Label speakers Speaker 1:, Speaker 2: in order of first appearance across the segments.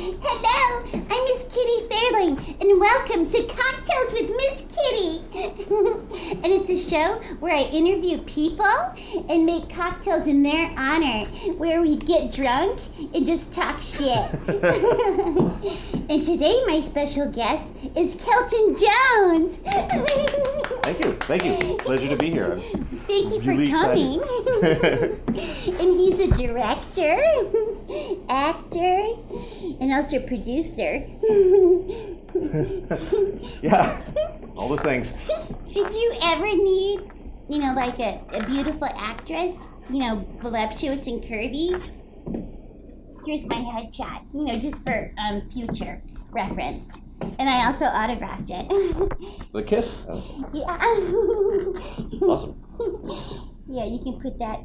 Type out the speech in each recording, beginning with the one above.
Speaker 1: Hello, I'm Miss Kitty Fairlane, and welcome to Cocktails with Miss Kitty. And it's a show where I interview people and make cocktails in their honor, where we get drunk and just talk shit. And today my special guest is Kelton Jones.
Speaker 2: Thank you. Pleasure to be here.
Speaker 1: Thank you for coming. And he's a director, actor, and also producer.
Speaker 2: Yeah, all those things.
Speaker 1: If you ever need, like a beautiful actress, voluptuous and curvy, here's my headshot, just for future reference. And I also autographed it.
Speaker 2: The kiss? Oh.
Speaker 1: Yeah.
Speaker 2: Awesome.
Speaker 1: Yeah, you can put that,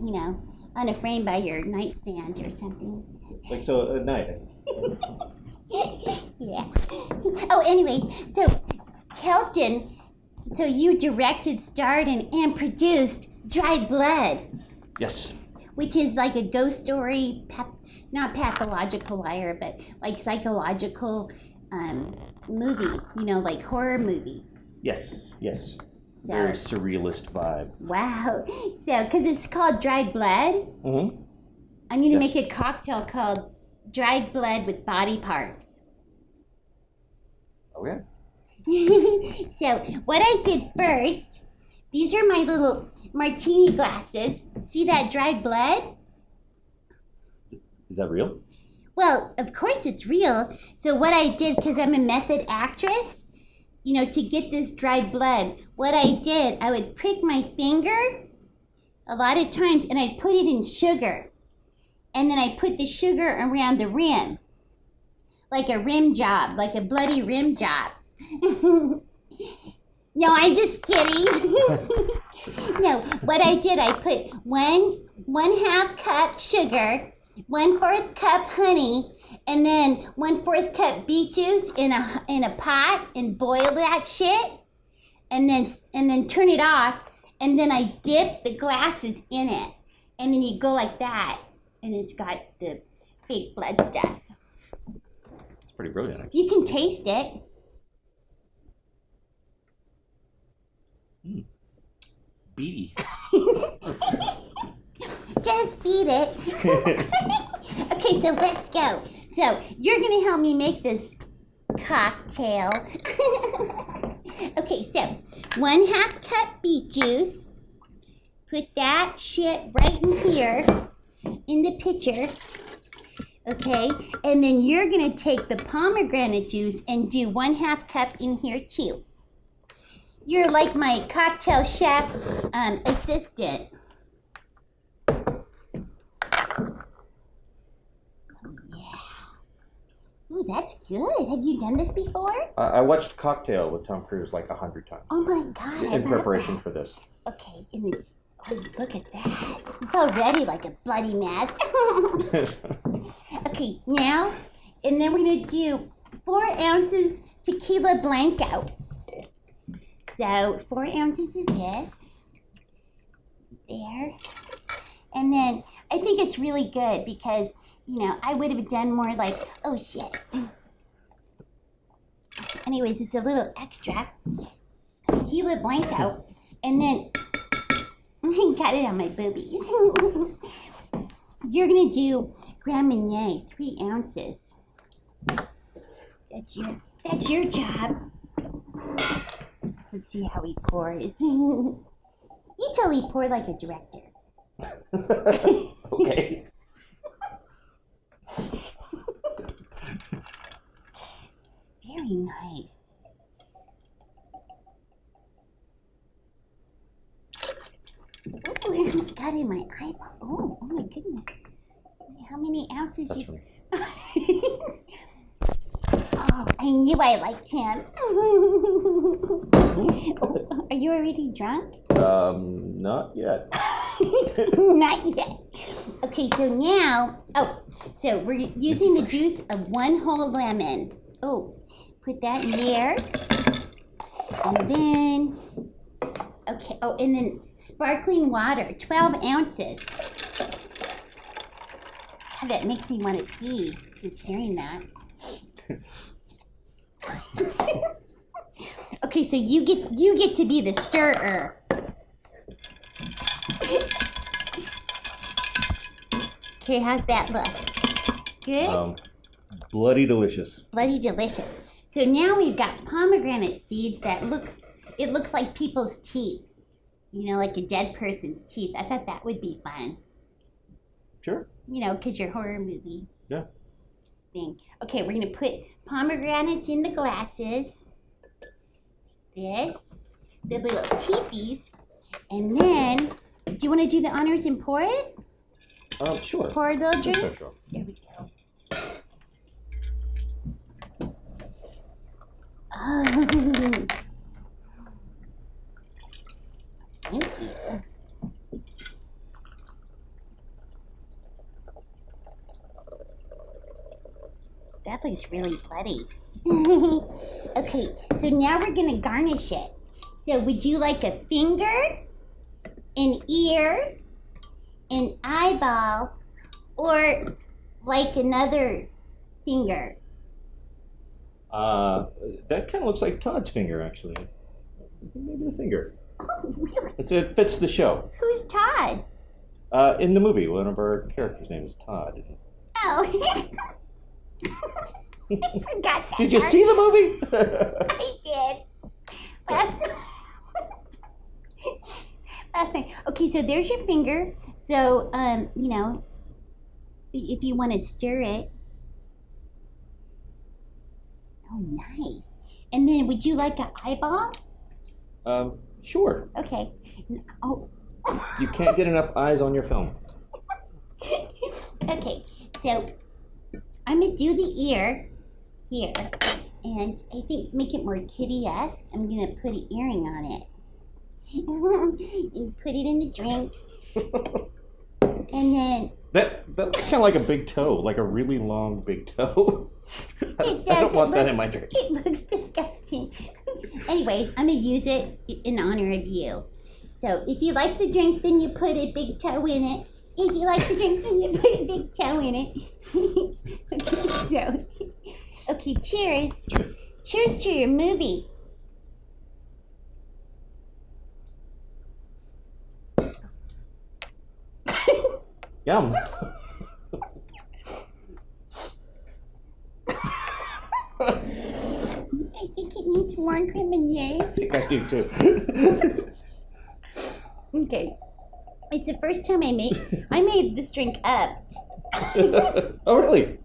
Speaker 1: on a frame by your nightstand or something.
Speaker 2: Like so at night.
Speaker 1: Yeah. Oh, anyway, so Kelton, so you directed, starred, and produced Dry Blood.
Speaker 2: Yes.
Speaker 1: Which is like a ghost story, not pathological liar, but like psychological movie, like horror movie.
Speaker 2: Yes.
Speaker 1: So,
Speaker 2: Very surrealist vibe.
Speaker 1: Wow. So, because it's called Dry Blood,
Speaker 2: Mm-hmm.
Speaker 1: I'm going to make a cocktail called Dried Blood with Body Parts.
Speaker 2: Okay.
Speaker 1: So, what I did first, these are my little martini glasses. See that dried blood?
Speaker 2: Is that real?
Speaker 1: Well, of course it's real. So what I did, because I'm a method actress, to get this dried blood, what I did, I would prick my finger a lot of times and I'd put it in sugar. And then I put the sugar around the rim. Like a rim job, like a bloody rim job. No, I'm just kidding. No, what I did, I put one half cup sugar, 1/4 cup honey, and then 1/4 cup beet juice in a pot and boil that shit, and then turn it off, and then I dip the glasses in it, and then you go like that, and it's got the fake blood stuff.
Speaker 2: It's pretty brilliant, actually.
Speaker 1: You can taste it.
Speaker 2: Beady.
Speaker 1: Just beat it. Okay, so let's go. So you're gonna help me make this cocktail. Okay, so 1/2 cup beet juice. Put that shit right in here in the pitcher. Okay, and then you're gonna take the pomegranate juice and do 1/2 cup in here too. You're like my cocktail chef assistant. Ooh, that's good. Have you done this before?
Speaker 2: I watched Cocktail with Tom Cruise like 100 times.
Speaker 1: Oh my God.
Speaker 2: In preparation for this.
Speaker 1: Okay, and it's, look at that. It's already like a bloody mess. Okay, now, and then we're gonna do 4 ounces tequila blanco. So 4 ounces of this. There. And then I think it's really good because I would have done more like, oh shit. Anyways, it's a little extra. Tequila Blanco. And then, I got it on my boobies. You're going to do Grand Marnier, 3 ounces. That's your job. Let's see how he pours. You totally pour like a director.
Speaker 2: Okay.
Speaker 1: Very nice. Oh, got in my eyeball. Oh my goodness. How many ounces
Speaker 2: That's
Speaker 1: you...
Speaker 2: funny.
Speaker 1: Oh, I knew I liked him. Oh, are you already drunk?
Speaker 2: Not yet.
Speaker 1: Not yet. Okay, so now, so we're using the juice of 1 whole lemon. Oh, put that in there. And then, okay, and then sparkling water, 12 ounces. God, that makes me want to pee, just hearing that. Okay, so you get to be the stirrer. Okay, how's that look? Good?
Speaker 2: Bloody delicious.
Speaker 1: Bloody delicious. So now we've got pomegranate seeds that looks like people's teeth. You know, like a dead person's teeth. I thought that would be fun.
Speaker 2: Sure.
Speaker 1: You know, because your horror movie
Speaker 2: Yeah.
Speaker 1: thing. Okay, we're going to put pomegranates in the glasses. This. The little teethies. And then, do you want to do the honors and pour it?
Speaker 2: Sure.
Speaker 1: Pour the drinks?
Speaker 2: Sure.
Speaker 1: There we go. Oh. Thank you. That looks really bloody. Okay, so now we're gonna garnish it. So would you like a finger, an ear, an eyeball, or like another finger?
Speaker 2: That kind of looks like Todd's finger, actually. Maybe the finger.
Speaker 1: Oh, really?
Speaker 2: It fits the show.
Speaker 1: Who's Todd?
Speaker 2: In the movie, one of our characters' name is Todd.
Speaker 1: Oh. I forgot that.
Speaker 2: Did you
Speaker 1: part.
Speaker 2: see the movie?
Speaker 1: I did. Last night. Okay, so there's your finger. So, you know, if you want to stir it. Oh, nice. And then, would you like an eyeball?
Speaker 2: Sure.
Speaker 1: Okay. Oh.
Speaker 2: You can't get enough eyes on your film.
Speaker 1: Okay, so I'm gonna do the ear here, and I think to make it more kitty-esque, I'm gonna put an earring on it. And put it in the drink. And then
Speaker 2: That looks kind of like a big toe, like a really long big toe. I don't want that in my drink.
Speaker 1: It looks disgusting. Anyways, I'm going to use it in honor of you. So if you like the drink, then you put a big toe in it. If you like the drink, then you put a big toe in it. Okay, cheers. Cheers to your movie.
Speaker 2: Yum.
Speaker 1: I think it needs more grenade.
Speaker 2: I think I do too.
Speaker 1: Okay. It's the first time I made this drink up.
Speaker 2: Oh, really?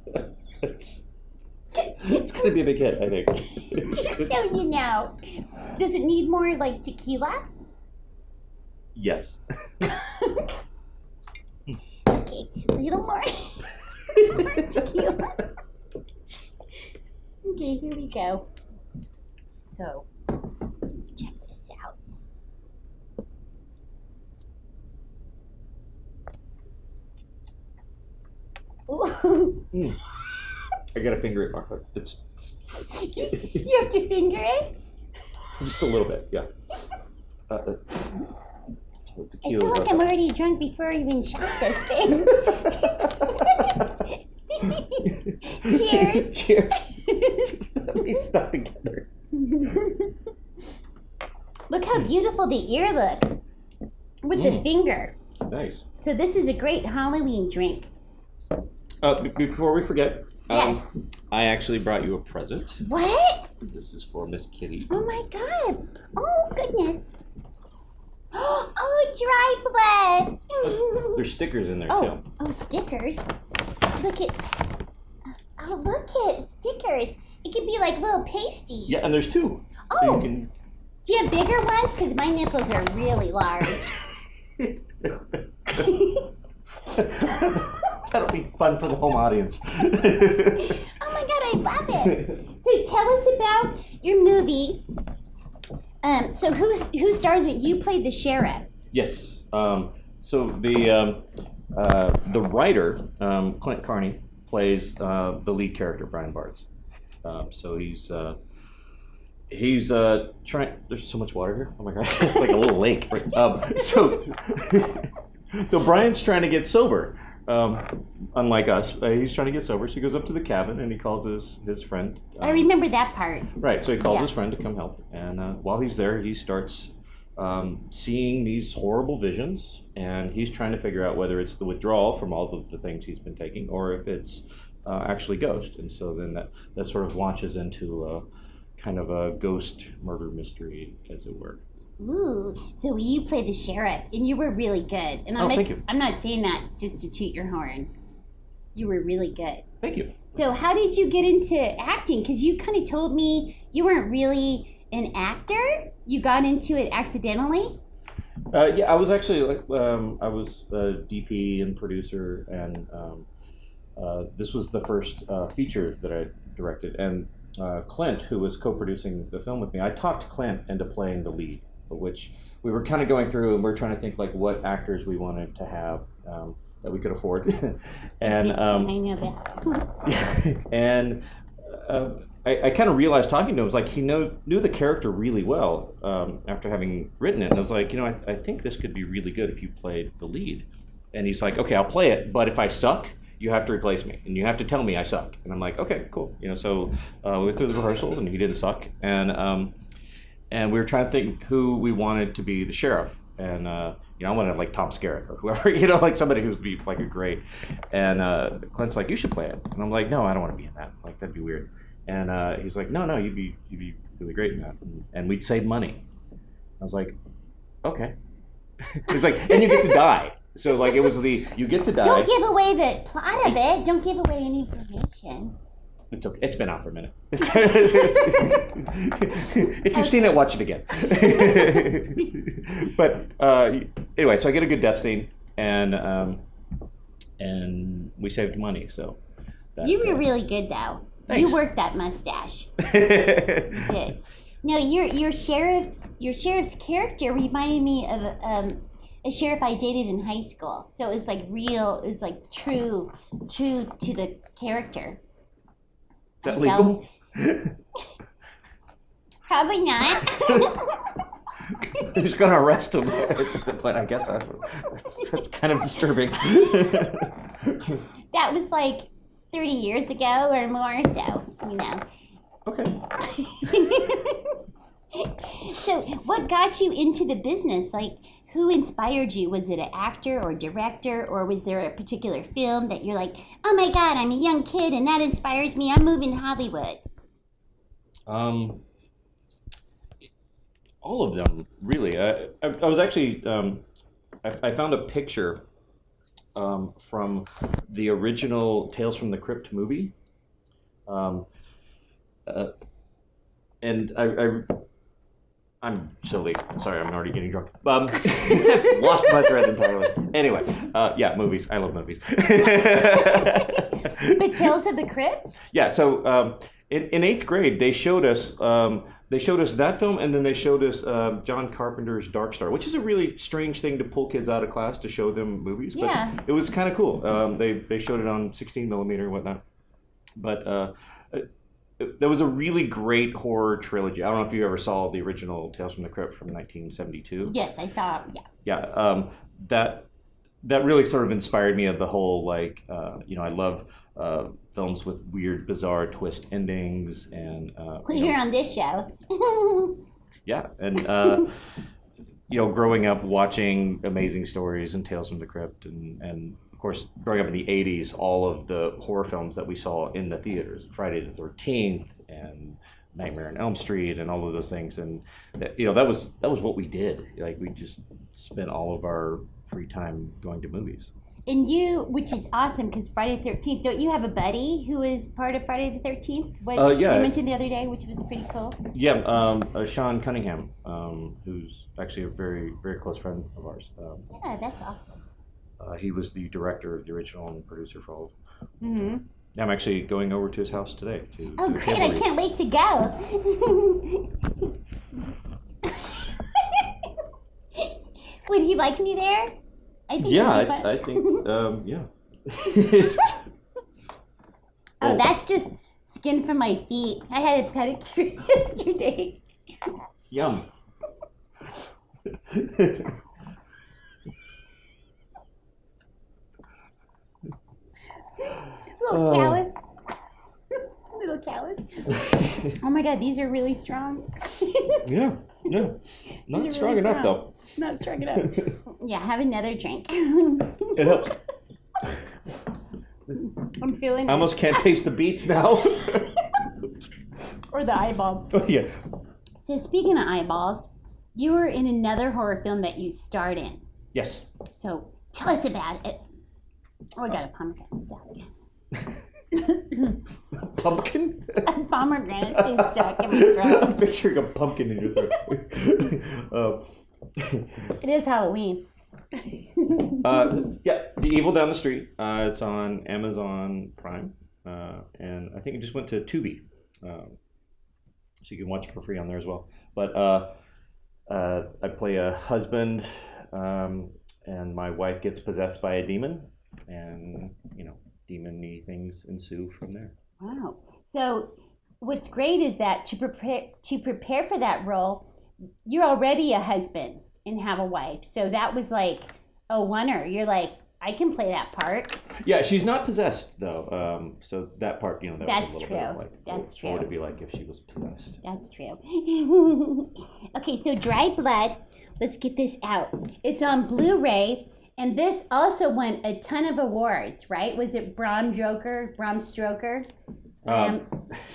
Speaker 2: It's gonna be a big hit, I think.
Speaker 1: So you know. Does it need more like tequila?
Speaker 2: Yes.
Speaker 1: Okay, a little more. More tequila. Okay, here we go. So, let's check this out. Ooh.
Speaker 2: I gotta finger it. It's
Speaker 1: You have to finger it?
Speaker 2: just a little bit, yeah.
Speaker 1: I feel like I'm already drunk before I even shot this thing. Cheers.
Speaker 2: Cheers. We stuck together.
Speaker 1: Look how beautiful the ear looks with the finger.
Speaker 2: Nice.
Speaker 1: So this is a great Halloween drink.
Speaker 2: Before we forget,
Speaker 1: Yes.
Speaker 2: I actually brought you a present.
Speaker 1: What?
Speaker 2: This is for Miss Kitty.
Speaker 1: Oh my God. Oh goodness. Oh, dry blood.
Speaker 2: There's stickers in there too.
Speaker 1: Oh, stickers. Look at. Oh, look at stickers. It could be like little pasties.
Speaker 2: Yeah, and there's two.
Speaker 1: Oh.
Speaker 2: So you can...
Speaker 1: Do you have bigger ones? Because my nipples are really large.
Speaker 2: That'll be fun for the home audience.
Speaker 1: Oh my God, I love it. So tell us about your movie. So who stars it? You played the sheriff.
Speaker 2: Yes. So the writer, Clint Carney, plays the lead character, Brian Barnes. So he's trying. There's so much water here. Oh my God, like a little lake. So Brian's trying to get sober. unlike us, he's trying to get sober. So he goes up to the cabin and he calls his friend.
Speaker 1: I remember that part.
Speaker 2: Right. So he calls his friend to come help, and while he's there, he starts seeing these horrible visions, and he's trying to figure out whether it's the withdrawal from all of the things he's been taking, or if it's actually ghost. And so then that sort of launches into kind of a ghost murder mystery, as it were.
Speaker 1: Ooh, so you played the sheriff, and you were really good. And
Speaker 2: Thank you.
Speaker 1: I'm not saying that just to toot your horn. You were really good.
Speaker 2: Thank you.
Speaker 1: So how did you get into acting? Because you kind of told me you weren't really an actor. You got into it accidentally.
Speaker 2: Yeah, I was actually I was a DP and producer, and this was the first feature that I directed. And Clint, who was co-producing the film with me, I talked Clint into playing the lead, which we were kind of going through, and we're trying to think like what actors we wanted to have that we could afford. And
Speaker 1: I know that.
Speaker 2: and I kind of realized talking to him, was like he knew the character really well after having written it. And I was like, I think this could be really good if you played the lead. And he's like, okay, I'll play it, but if I suck, you have to replace me, and you have to tell me I suck. And I'm like, okay, cool. So we went through the rehearsals, and he didn't suck. And we were trying to think who we wanted to be the sheriff. And I wanted like Tom Skerritt or whoever, like somebody who'd be like a great. And Clint's like, you should play it. And I'm like, no, I don't want to be in that. Like that'd be weird. And he's like, no, you'd be really great in that. And we'd save money. I was like, okay. He's like, and you get to die. So like it was you get to die.
Speaker 1: Don't give away the plot of it. Don't give away any information.
Speaker 2: It's okay. It's been out for a minute. If you've seen it, watch it again. But anyway, so I get a good death scene, and we saved money. So
Speaker 1: you were really good, though.
Speaker 2: Thanks.
Speaker 1: You worked that mustache. You did. No, your sheriff's character reminded me of a sheriff I dated in high school. So it was like real. It was like true to the character.
Speaker 2: Is that legal?
Speaker 1: Probably not.
Speaker 2: Who's going to arrest him? But I guess that's kind of disturbing.
Speaker 1: That was like 30 years ago or more, so,
Speaker 2: Okay.
Speaker 1: So what got you into the business? Like, who inspired you? Was it an actor or director, or was there a particular film that you're like, oh my God, I'm a young kid and that inspires me, I'm moving to Hollywood?
Speaker 2: All of them, really. I was actually, I found a picture from the original Tales from the Crypt movie. And I'm silly. Sorry, I'm already getting drunk. I've lost my thread entirely. Anyway, yeah, movies. I love movies.
Speaker 1: But Tales of the Crypt?
Speaker 2: Yeah. So in eighth grade, they showed us that film, and then they showed us John Carpenter's Dark Star, which is a really strange thing to pull kids out of class to show them movies. But
Speaker 1: yeah.
Speaker 2: It was kind of cool. They showed it on 16 millimeter and whatnot. But there was a really great horror trilogy. I don't know if you ever saw the original Tales from the Crypt from 1972.
Speaker 1: Yes, I saw. Yeah.
Speaker 2: Yeah. That really sort of inspired me of the whole I love films with weird, bizarre twist endings, and
Speaker 1: You're on this show.
Speaker 2: Yeah, and growing up watching Amazing Stories and Tales from the Crypt, and of course growing up in the 80s, all of the horror films that we saw in the theaters, Friday the 13th and Nightmare on Elm Street and all of those things, and that was what we did. Like we just spent all of our free time going to movies. And
Speaker 1: you, which is awesome, because Friday the 13th, don't you have a buddy who is part of Friday the 13th?
Speaker 2: Yeah.
Speaker 1: You mentioned the other day, which was pretty cool.
Speaker 2: Yeah, Sean Cunningham, who's actually a very, very close friend of ours.
Speaker 1: Yeah, that's awesome.
Speaker 2: He was the director of the original and producer for all of them.
Speaker 1: Mm-hmm.
Speaker 2: Yeah, I'm actually going over to his house today.
Speaker 1: Oh, great. I can't wait to go. Would he like me there? I think
Speaker 2: I think, yeah.
Speaker 1: Oh, that's just skin from my feet. I had a pedicure yesterday.
Speaker 2: Yum.
Speaker 1: Little callus. Little callus. Oh my God, these are really strong.
Speaker 2: Yeah. Not
Speaker 1: These are
Speaker 2: strong
Speaker 1: really
Speaker 2: enough,
Speaker 1: strong.
Speaker 2: though.
Speaker 1: Not strong enough. Yeah, have another drink.
Speaker 2: It helps.
Speaker 1: I'm feeling
Speaker 2: I almost can't taste the beets now.
Speaker 1: Or the eyeball.
Speaker 2: Oh, yeah.
Speaker 1: So speaking of eyeballs, you were in another horror film that you starred in.
Speaker 2: Yes.
Speaker 1: So tell us about it. Oh, I got a pumpkin.
Speaker 2: Pumpkin?
Speaker 1: A pomegranate seed stuck in my throat.
Speaker 2: I'm picturing a pumpkin in your throat.
Speaker 1: It is Halloween.
Speaker 2: Yeah, The Evil Down the Street. It's on Amazon Prime, and I think it just went to Tubi, so you can watch it for free on there as well. But I play a husband, and my wife gets possessed by a demon, and demon-y things ensue from there.
Speaker 1: Wow. So what's great is that to prepare for that role, you're already a husband and have a wife. So that was like a oneer. You're like, I can play that part.
Speaker 2: Yeah, she's not possessed though. So that part, that
Speaker 1: That's
Speaker 2: was a little
Speaker 1: true.
Speaker 2: bit of like,
Speaker 1: That's
Speaker 2: what would
Speaker 1: true.
Speaker 2: it be like if she was possessed?
Speaker 1: That's true. Okay, so Dry Blood. Let's get this out. It's on Blu-ray, and this also won a ton of awards, right? Was it Bram Stoker?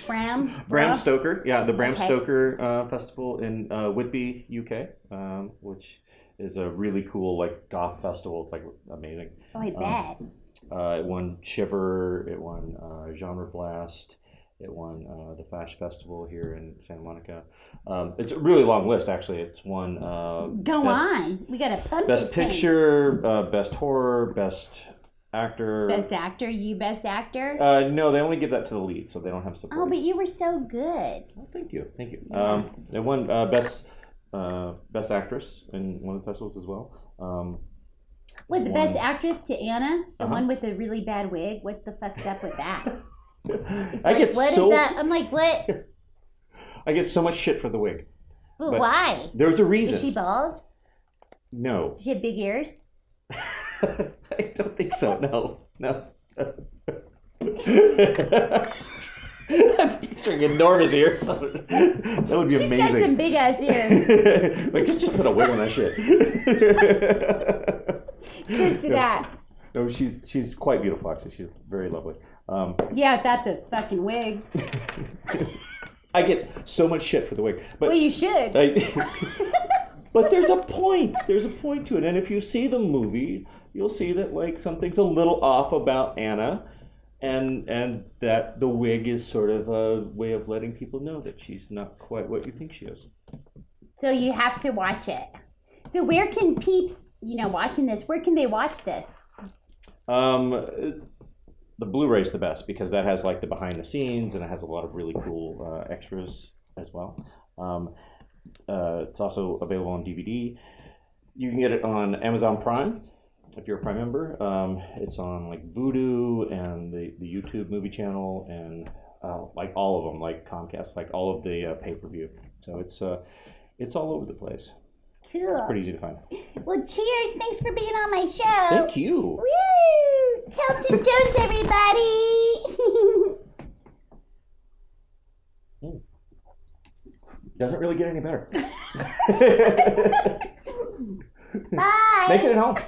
Speaker 1: Bram
Speaker 2: Stoker, yeah, the Bram
Speaker 1: Okay.
Speaker 2: Stoker Festival in Whitby, UK, which is a really cool like goth festival. It's like amazing.
Speaker 1: Oh, I bet.
Speaker 2: It won Shiver. It won Genre Blast. It won the Fash Festival here in Santa Monica. It's a really long list, actually. It's won
Speaker 1: Go on. We got to pump
Speaker 2: Best
Speaker 1: this thing.
Speaker 2: Picture, Best Horror, Best Actor.
Speaker 1: Best actor. You best actor.
Speaker 2: No, they only give that to the lead, so they don't have support.
Speaker 1: Oh, but you were so good.
Speaker 2: Well, thank you.
Speaker 1: Yeah.
Speaker 2: They won Best Actress in one of the festivals as well.
Speaker 1: What, the best actress to Anna? The
Speaker 2: Uh-huh.
Speaker 1: one with the really bad wig? What the fuck's up with that? It's
Speaker 2: I
Speaker 1: like,
Speaker 2: get
Speaker 1: what is
Speaker 2: so
Speaker 1: that? I'm like, what?
Speaker 2: I get so much shit for the wig.
Speaker 1: Well,
Speaker 2: But
Speaker 1: why?
Speaker 2: There's a reason.
Speaker 1: Is she bald?
Speaker 2: No,
Speaker 1: Does she have big ears?
Speaker 2: I don't think so. No. I'm picturing enormous ears. That would be
Speaker 1: She's
Speaker 2: amazing.
Speaker 1: got some big ass ears.
Speaker 2: Like, just put a wig on that shit.
Speaker 1: Cheers to that.
Speaker 2: No, she's quite beautiful, actually. She's very lovely.
Speaker 1: Yeah, without the fucking wig.
Speaker 2: I get so much shit for the wig, but
Speaker 1: Well, you should.
Speaker 2: but there's a point. There's a point to it, and if you see the movie, you'll see that like something's a little off about Anna, and that the wig is sort of a way of letting people know that she's not quite what you think she is.
Speaker 1: So you have to watch it. So where can peeps, watching this, where can they watch this?
Speaker 2: The Blu-ray's the best because that has like the behind the scenes and it has a lot of really cool extras as well. It's also available on DVD. You can get it on Amazon Prime if you're a Prime member. It's on like Vudu and the YouTube movie channel and like all of them, like Comcast, like all of the pay-per-view. So it's all over the place.
Speaker 1: Cool.
Speaker 2: Pretty easy to find.
Speaker 1: Well, cheers. Thanks for being on my show.
Speaker 2: Thank you.
Speaker 1: Woo! Kelton Jones, everybody.
Speaker 2: Doesn't really get any better.
Speaker 1: Bye.
Speaker 2: Make it at home.